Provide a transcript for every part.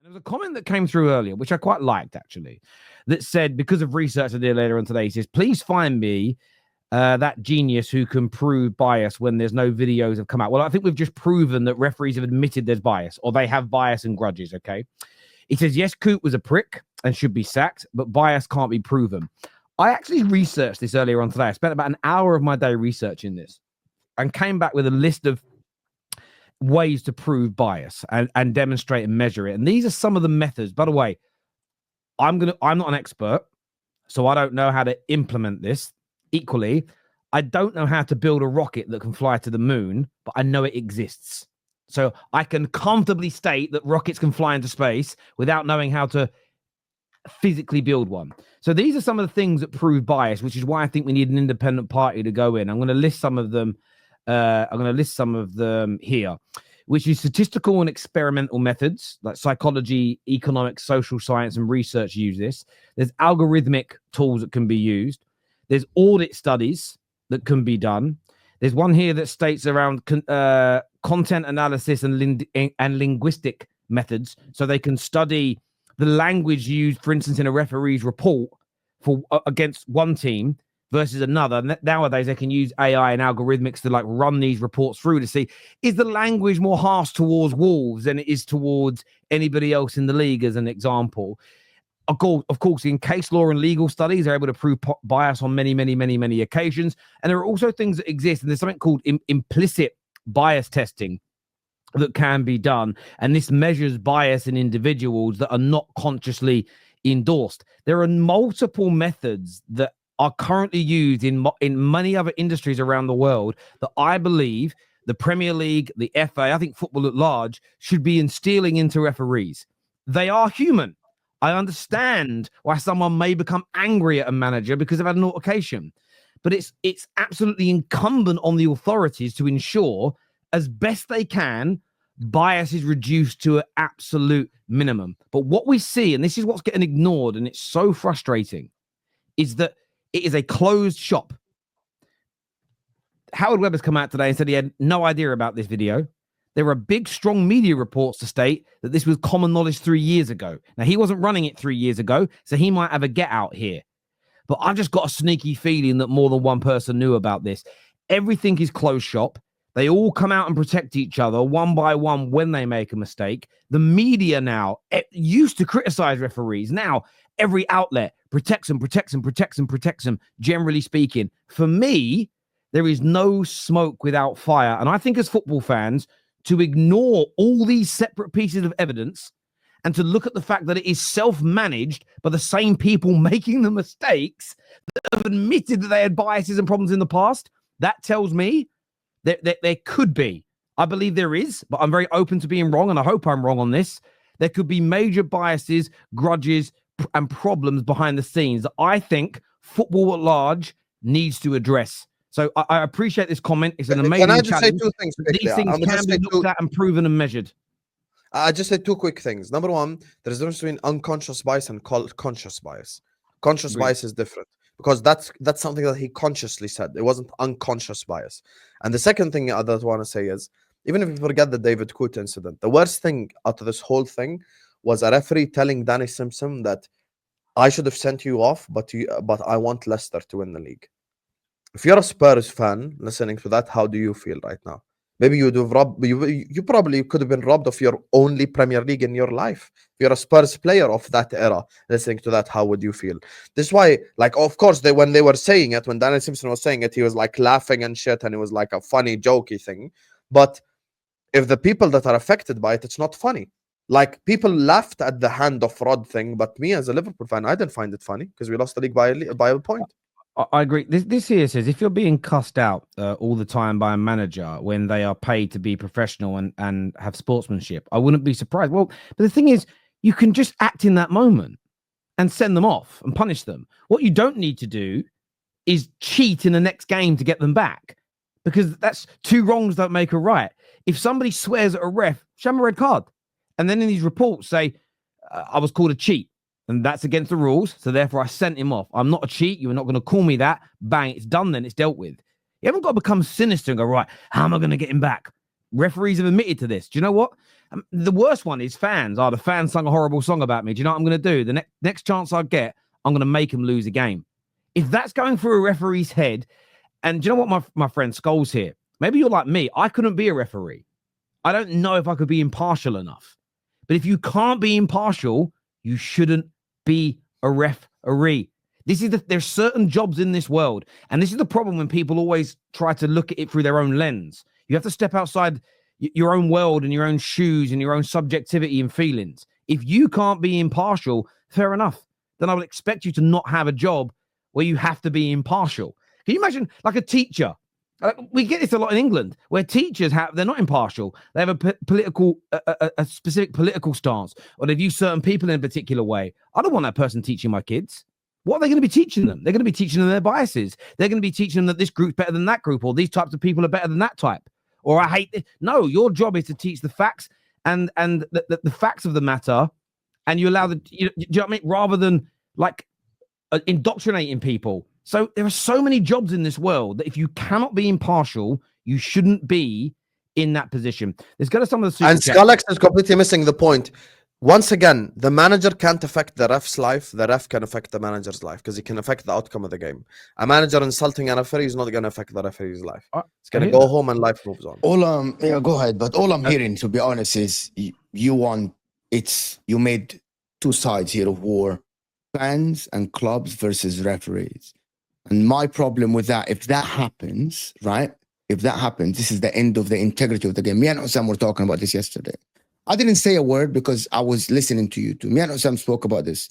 There was a comment that came through earlier, which I quite liked, actually, that said, because of research I did later on today, he says, please find me that genius who can prove bias when there's no videos have come out. Well, I think we've just proven that referees have admitted there's bias, or they have bias and grudges, okay? He says, yes, Coote was a prick and should be sacked, but bias can't be proven. I actually researched this earlier on today. I spent about an hour of my day researching this and came back with a list of ways to prove bias and demonstrate and measure it. And these are some of the methods. By the way, I'm not an expert, so I don't know how to implement this. Equally, I don't know how to build a rocket that can fly to the moon, but I know it exists. So I can comfortably state that rockets can fly into space without knowing how to physically build one. So these are some of the things that prove bias, which is why I think we need an independent party to go in. I'm going to list some of them. Here, which is statistical and experimental methods like psychology, economics, social science, and research use this. There's algorithmic tools that can be used. There's audit studies that can be done. There's one here that states around content analysis and linguistic methods, so they can study the language used, for instance, in a referee's report for against one team versus another. Nowadays, they can use AI and algorithmics to like run these reports through to see, is the language more harsh towards Wolves than it is towards anybody else in the league, as an example. Of course, in case law and legal studies, they're able to prove bias on many occasions. And there are also things that exist, and there's something called implicit bias testing that can be done. And this measures bias in individuals that are not consciously endorsed. There are multiple methods that are currently used in many other industries around the world that I believe the Premier League, the FA, I think football at large, should be instilling into referees. They are human. I understand why someone may become angry at a manager because they've had an altercation. But it's absolutely incumbent on the authorities to ensure, as best they can, bias is reduced to an absolute minimum. But what we see, and this is what's getting ignored, and it's so frustrating, is that it is a closed shop. Howard Webb has come out today and said he had no idea about this video. There are big, strong media reports to state that this was common knowledge 3 years ago. Now, he wasn't running it 3 years ago, so he might have a get out here. But I've just got a sneaky feeling that more than one person knew about this. Everything is closed shop. They all come out and protect each other one by one when they make a mistake. The media now used to criticize referees. Now, every outlet protects them, generally speaking. For me, there is no smoke without fire. And I think as football fans, to ignore all these separate pieces of evidence and to look at the fact that it is self-managed by the same people making the mistakes that have admitted that they had biases and problems in the past, that tells me that there could be. I believe there is, but I'm very open to being wrong, and I hope I'm wrong on this. There could be major biases, grudges, and problems behind the scenes that I think football at large needs to address. So I appreciate this comment. It's an amazing challenge. Can I just say two things quickly? These things can be looked at and proven and measured. I just said two quick things. Number one, there's a difference between unconscious bias and conscious bias. Conscious bias is different because that's something that he consciously said. It wasn't unconscious bias. And the second thing that I want to say is, even if you forget the David Coote incident, the worst thing out of this whole thing was a referee telling Danny Simpson that I should have sent you off, but I want Leicester to win the league. If you're a Spurs fan listening to that, how do you feel right now? Maybe you probably could have been robbed of your only Premier League in your life. If you're a Spurs player of that era listening to that, how would you feel? This is why, like, of course, when they were saying it, when Danny Simpson was saying it, he was like laughing and shit, and it was like a funny, jokey thing. But if the people that are affected by it, it's not funny. Like, people laughed at the hand of Rod thing, but me as a Liverpool fan, I didn't find it funny because we lost the league by a point. I agree. This here says, if you're being cussed out all the time by a manager when they are paid to be professional and have sportsmanship, I wouldn't be surprised. Well, but the thing is, you can just act in that moment and send them off and punish them. What you don't need to do is cheat in the next game to get them back, because that's two wrongs don't make a right. If somebody swears at a ref, show them a red card. And then in these reports say, I was called a cheat. And that's against the rules. So therefore, I sent him off. I'm not a cheat. You're not going to call me that. Bang, it's done then. It's dealt with. You haven't got to become sinister and go, right, how am I going to get him back? Referees have admitted to this. Do you know what? The worst one is fans. Oh, the fans sung a horrible song about me. Do you know what I'm going to do? The next chance I get, I'm going to make them lose a game. If that's going through a referee's head, and do you know what my friend Scholes here? Maybe you're like me. I couldn't be a referee. I don't know if I could be impartial enough. But if you can't be impartial, you shouldn't be a referee. There's certain jobs in this world, and this is the problem when people always try to look at it through their own lens. You have to step outside your own world and your own shoes and your own subjectivity and feelings. If you can't be impartial, fair enough. Then I would expect you to not have a job where you have to be impartial. Can you imagine, like a teacher? We get this a lot in England, where teachers they're not impartial. They have a specific political stance, or they view certain people in a particular way. I don't want that person teaching my kids. What are they going to be teaching them? They're going to be teaching them their biases. They're going to be teaching them that this group's better than that group, or these types of people are better than that type. Or I hate this. No, your job is to teach the facts and the facts of the matter, and you allow do you know what I mean? Rather than like indoctrinating people. So there are so many jobs in this world that if you cannot be impartial, you shouldn't be in that position. Let's go to some of the super And Skalex is completely missing the point. Once again, the manager can't affect the ref's life. The ref can affect the manager's life because he can affect the outcome of the game. A manager insulting a referee is not going to affect the referee's life. It's going to go home and life moves on. Yeah, go ahead. But all I'm hearing, to be honest, is you made two sides here of war: fans and clubs versus referees. And my problem with that, if that happens, right? If that happens, this is the end of the integrity of the game. Me and Osam were talking about this yesterday. I didn't say a word because I was listening to you two. Me and Osam spoke about this.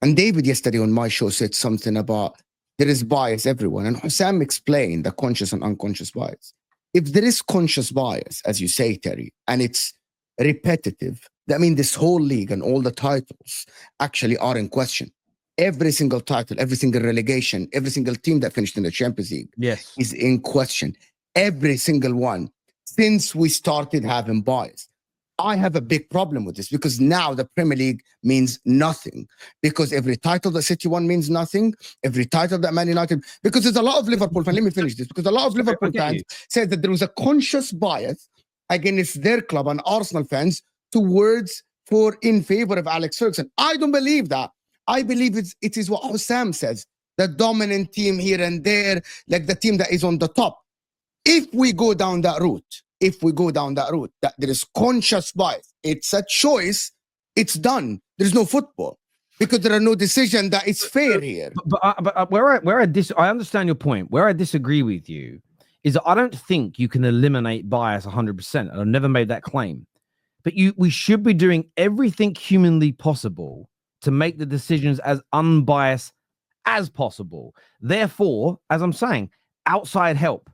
And David yesterday on my show said something about there is bias everywhere. And Osam explained the conscious and unconscious bias. If there is conscious bias, as you say, Terry, and it's repetitive, that means this whole league and all the titles actually are in question. Every single title, every single relegation, every single team that finished in the Champions League is in question. Every single one since we started having bias. I have a big problem with this because now the Premier League means nothing because every title that City won means nothing. Every title that Man United, because there's a lot of Liverpool fans, let me finish this, because a lot of Liverpool fans said that there was a conscious bias against their club and Arsenal fans in favor of Alex Ferguson. I don't believe that. I believe it is what Hussam says, the dominant team here and there, like the team that is on the top. If we go down that route, that there is conscious bias, it's a choice, it's done. There's no football because there are no decisions that it's fair here. But where I understand your point. Where I disagree with you is that I don't think you can eliminate bias 100%. I've never made that claim. But we should be doing everything humanly possible to make the decisions as unbiased as possible. Therefore, as I'm saying, outside help,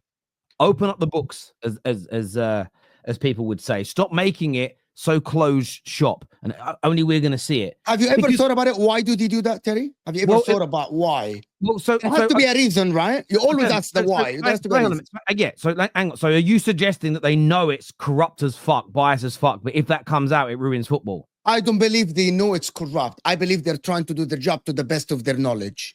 open up the books, as people would say. Stop making it so closed shop, and only we're going to see it. Have you ever thought about it? Why do they do that, Terry? Have you ever thought about why? Well, so it has to be a reason, right? You always ask the why. It has to be a reason. Yeah. So, hang on. So, are you suggesting that they know it's corrupt as fuck, biased as fuck, but if that comes out, it ruins football? I don't believe they know it's corrupt. I believe they're trying to do their job to the best of their knowledge.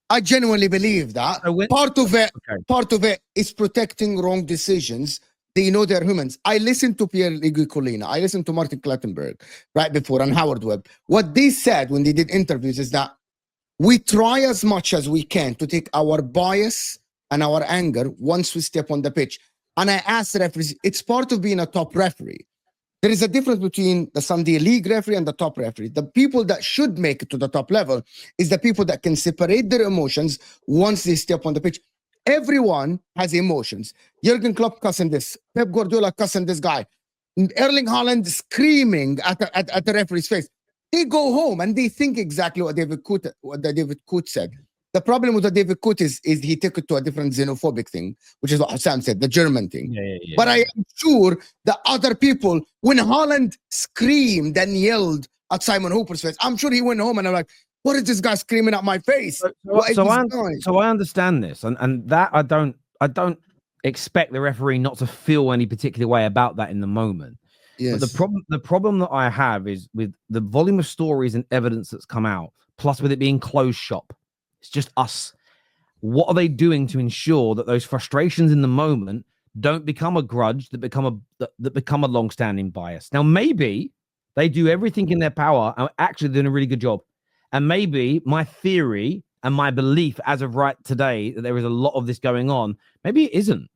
I genuinely believe that. Part of it is protecting wrong decisions. They know they're humans. I listened to Pierluigi Collina. I listened to Martin Clattenburg right before and Howard Webb. What they said when they did interviews is that we try as much as we can to take our bias and our anger once we step on the pitch. And I asked the referees, it's part of being a top referee. There is a difference between the Sunday League referee and the top referee. The people that should make it to the top level is the people that can separate their emotions once they step on the pitch. Everyone has emotions. Jurgen Klopp cussing this, Pep Guardiola cussing this guy, Erling Haaland screaming at the referee's face. They go home and they think exactly what David Coote said. The problem with the David Coote is he took it to a different xenophobic thing, which is what Hassan said, the German thing. But I am sure that other people, when Haaland screamed and yelled at Simon Hooper's face, I'm sure he went home and I'm like, what is this guy screaming at my face? So I understand this, and that I don't expect the referee not to feel any particular way about that in the moment. Yes. But the problem that I have is with the volume of stories and evidence that's come out, plus with it being closed shop. It's just us. What are they doing to ensure that those frustrations in the moment don't become a grudge, that become a long-standing bias. Now, maybe they do everything in their power and actually doing a really good job. And maybe my theory and my belief as of right today that there is a lot of this going on, maybe it isn't.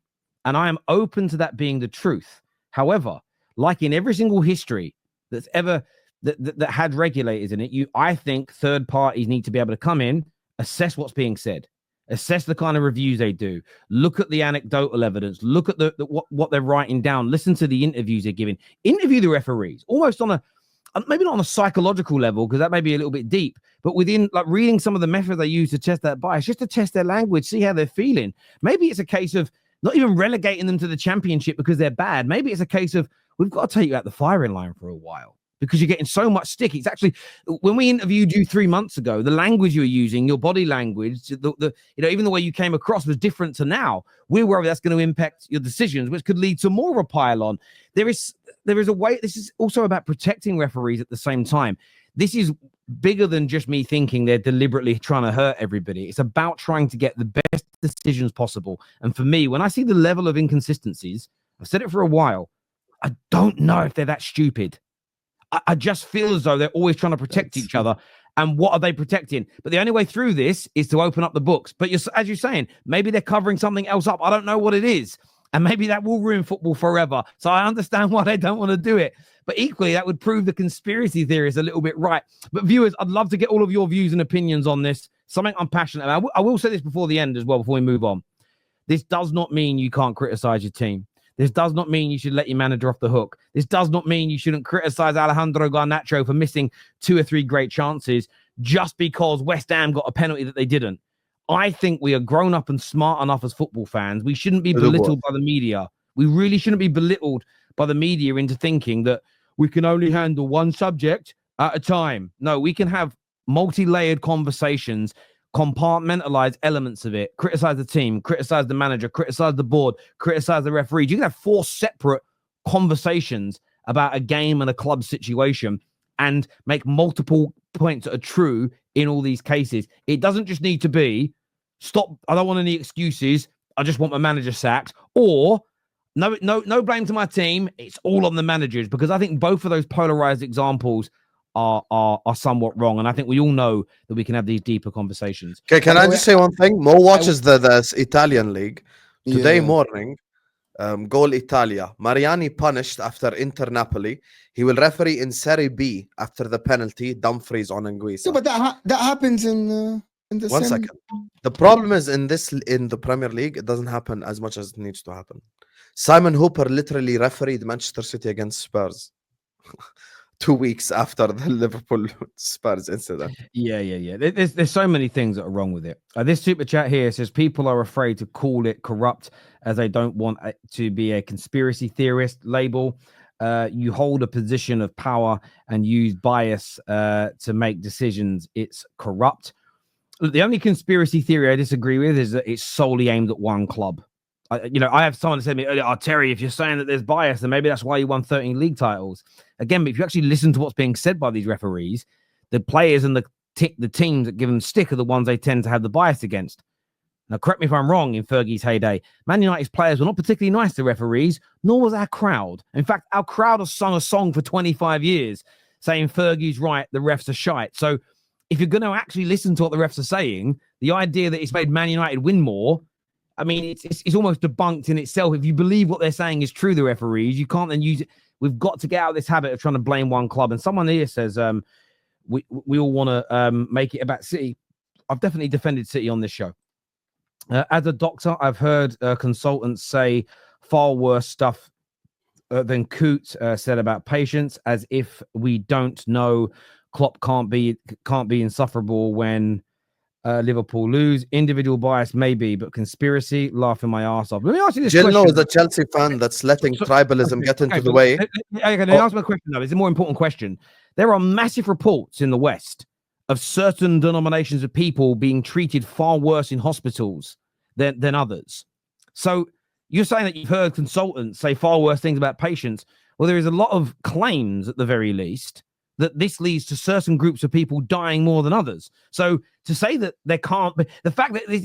And I am open to that being the truth. However, like in every single history that's ever that had regulators in it, I think third parties need to be able to come in, assess what's being said, assess the kind of reviews they do, look at the anecdotal evidence, look at what they're writing down, listen to the interviews they're giving, interview the referees, almost on a maybe not on a psychological level, because that may be a little bit deep, but within like reading some of the methods they use to test that bias, just to test their language, see how they're feeling. Maybe it's a case of not even relegating them to the championship because they're bad. Maybe it's a case of we've got to take you out the firing line for a while because you're getting so much stick. It's actually, when we interviewed you 3 months ago, the language you were using, your body language, even the way you came across was different to now. We're worried that's going to impact your decisions, which could lead to more of a pile on. There is a way. This is also about protecting referees at the same time. This is bigger than just me thinking they're deliberately trying to hurt everybody. It's about trying to get the best decisions possible. And for me, when I see the level of inconsistencies, I've said it for a while, I don't know if they're that stupid. I just feel as though they're always trying to protect each other. And what are they protecting? But the only way through this is to open up the books. But as you're saying, maybe they're covering something else up. I don't know what it is. And maybe that will ruin football forever. So I understand why they don't want to do it. But equally, that would prove the conspiracy theory is a little bit right. But viewers, I'd love to get all of your views and opinions on this. Something I'm passionate about. I will say this before the end as well, before we move on. This does not mean you can't criticize your team. This does not mean you should let your manager off the hook. This does not mean you shouldn't criticize Alejandro Garnacho for missing 2 or 3 great chances just because West Ham got a penalty that they didn't. I think we are grown up and smart enough as football fans. We shouldn't be belittled by the media. We really shouldn't be belittled by the media into thinking that we can only handle one subject at a time. No, we can have multi-layered conversations, compartmentalize elements of it, criticize the team, criticize the manager, criticize the board, criticize the referees. You can have 4 separate conversations about a game and a club situation and make multiple points that are true in all these cases. It doesn't just need to be, stop, I don't want any excuses, I just want my manager sacked, or no blame to my team, it's all on the managers, because I think both of those polarized examples are somewhat wrong, and I think we all know that we can have these deeper conversations. Okay, can I just say one thing? Mo watches the Italian league. Today morning, Goal Italia. Mariani punished after Inter Napoli. He will referee in Serie B after the penalty. Dumfries on Anguissa. Yeah, but that happens in the 1 second. The problem is in the Premier League, it doesn't happen as much as it needs to happen. Simon Hooper literally refereed Manchester City against Spurs 2 weeks after the Liverpool Spurs incident. Yeah. There's so many things that are wrong with it. This super chat here says people are afraid to call it corrupt as they don't want it to be a conspiracy theorist label. You hold a position of power and use bias to make decisions. It's corrupt. The only conspiracy theory I disagree with is that it's solely aimed at one club. I have someone said to me earlier, Terry, if you're saying that there's bias, then maybe that's why you won 13 league titles. Again, but if you actually listen to what's being said by these referees, the players and the teams that give them stick are the ones they tend to have the bias against. Now, correct me if I'm wrong, in Fergie's heyday, Man United's players were not particularly nice to referees, nor was our crowd. In fact, our crowd has sung a song for 25 years saying Fergie's right, the refs are shite. So if you're going to actually listen to what the refs are saying, the idea that it's made Man United win more, I mean, it's almost debunked in itself. If you believe what they're saying is true, the referees, you can't then use it. We've got to get out of this habit of trying to blame one club. And someone here says we all want to make it about City. I've definitely defended City on this show. As a doctor, I've heard consultants say far worse stuff than Coote said about patience, as if we don't know Klopp can't be insufferable when Liverpool lose. Individual bias maybe, but conspiracy, laughing my ass off. Let me ask you this question. Jill is a Chelsea fan that's letting tribalism get into the way. Let me ask my question, though. It's a more important question. There are massive reports in the West of certain denominations of people being treated far worse in hospitals than others. So you're saying that you've heard consultants say far worse things about patients. Well, there is a lot of claims, at the very least, that this leads to certain groups of people dying more than others. So to say that there can't be, the fact that this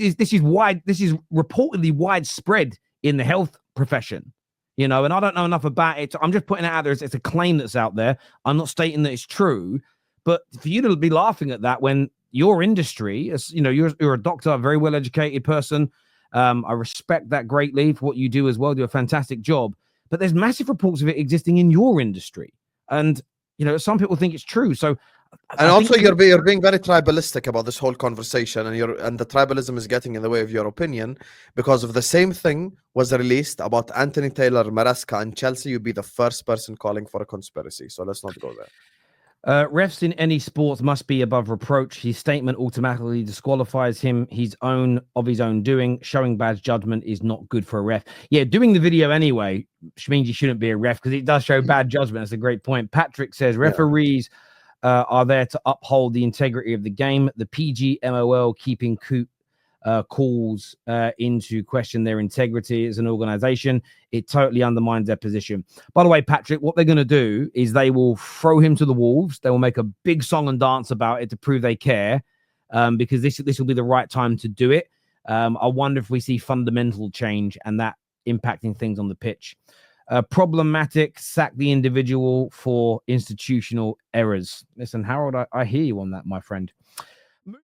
is reportedly widespread in the health profession, you know, and I don't know enough about it. I'm just putting it out there. It's a claim that's out there. I'm not stating that it's true, but for you to be laughing at that when your industry, as you know, you're a doctor, a very well educated person. I respect that greatly for what you do as well. Do a fantastic job, but there's massive reports of it existing in your industry, and you know, some people think it's true. So, and also you're being very tribalistic about this whole conversation, and the tribalism is getting in the way of your opinion because of the same thing was released about Anthony Taylor, Maresca, and Chelsea. You'd be the first person calling for a conspiracy. So let's not go there. Refs in any sports must be above reproach. His statement automatically disqualifies him. His own doing. Showing bad judgment is not good for a ref. Yeah, doing the video anyway means you shouldn't be a ref because it does show bad judgment. That's a great point. Patrick says referees are there to uphold the integrity of the game. The PGMOL keeping calls into question their integrity as an organization. It totally undermines their position. By the way, Patrick, what they're going to do is they will throw him to the wolves. They will make a big song and dance about it to prove they care, because this will be the right time to do it. I wonder if we see fundamental change and that impacting things on the pitch. Problematic, sack the individual for institutional errors. Listen, Harold, I hear you on that, my friend.